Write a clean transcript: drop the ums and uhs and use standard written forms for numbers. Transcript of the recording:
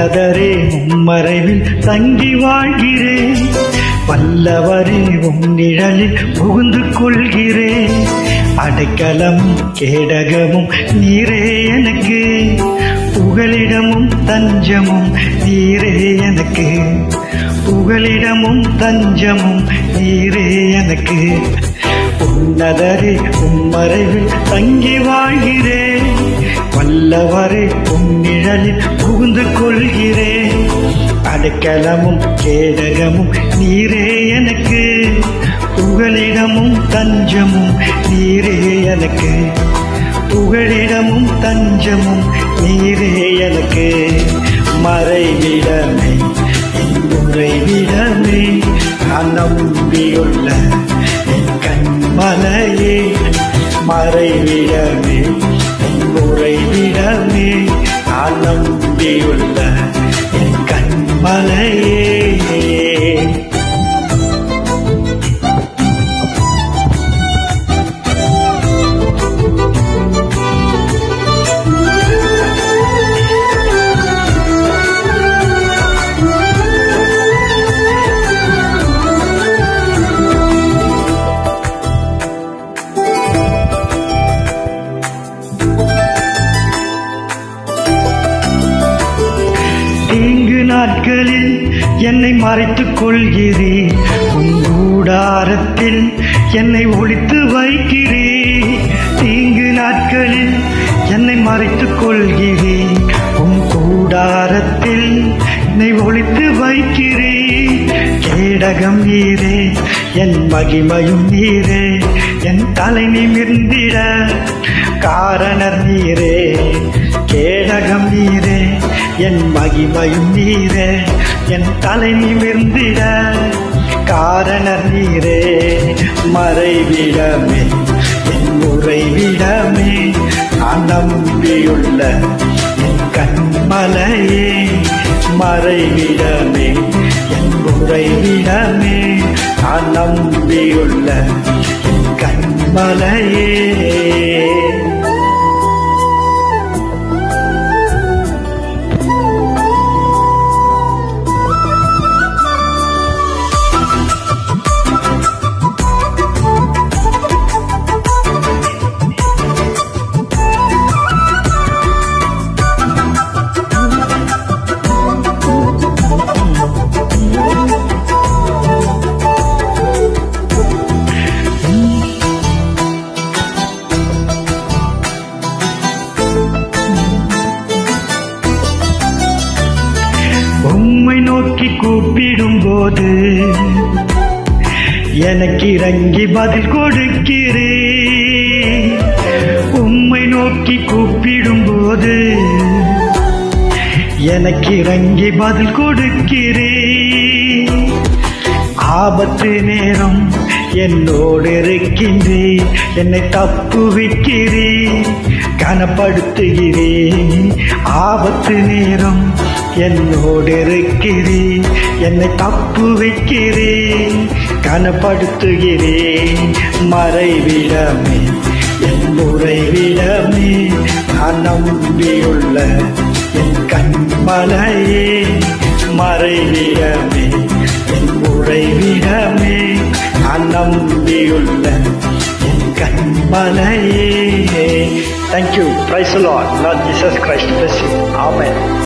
உன்னதரே உம்மறைவில் தங்கி வாழ்கிறேன், வல்லவரே உம் நிழலில் புகுந்து கொள்கிறேன். அடைக்கலமும் கேடகமும் நீரே எனக்கு, புகலிடமும் தஞ்சமும் நீரே எனக்கு, புகலிடமும் தஞ்சமும் நீரே எனக்கு. உன்னதரே உம்மறைவில் தங்கி வாழ்கிறேன், வல்லவரே உம் நிழலில் புகுந்து கொள்கிறேன். அடைக்கலமும் கேடகமும் நீரே எனக்கு, புகலிடமும் தஞ்சமும் நீரே எனக்கு, புகலிடமும் தஞ்சமும் நீரே எனக்கு. மறைவிடமே என் உறைவிடமே, நான் நம்பியுள்ள என் கண்மலையே. மறைவிடமே என் உறைவிடமே, நான் நம்பியுள்ள என் கண்மலையே. தீங்கு நாட்களில் என்னை மறைத்துக் கொள்கிறீர், உன் கூடாரத்தில் என்னை ஒளித்து வைக்கிறீர். தீங்கு நாட்களில் என்னை மறைத்துக் கொள்கிறீர், உன் கூடாரத்தில் என்னை ஒளித்து வைக்கிறீர். கேடகம் நீரே என் மகிமையும் நீரே, என் தலை நிமிர்ந்திட காரணர் நீரே. கேடகம் நீரே என் மகிமையும் நீரே, என் தலை நிமிர்ந்திட காரணர் நீரே. மறைவிடமே என் உறைவிடமே, நான் நம்பியுள்ள என் கண்மலையே. மறைவிடமே என் உறைவிடமே, நான் நம்பியுள்ள என் கண்மலையே. உம்மை நோக்கி கூப்பிடும் போது எனக்கு இறங்கி பதில் கொடுக்கிறேன். உம்மை நோக்கி கூப்பிடும் போது எனக்கு இறங்கி பதில் கொடுக்கிறேன். ஆபத்து நேரம் என்னோடு இருக்கின்றேன், என்னை தப்புவிக்கிறேன், கனப்படுத்துகிறேன். ஆபத்து நேரம் என்னோடு இருக்கிறேன், என்னை தப்புவிக்கிறேன், கனப்படுத்துகிறேன். மறைவிடமே என் உறைவிடமே, நான் நம்பியுள்ள என் கண்மலையே. மறைவிடமே என் உறைவிடமே, நான் நம்பியுள்ள என் கண்மலையே. Thank you. Praise the Lord. Lord Jesus Christ bless you. Amen.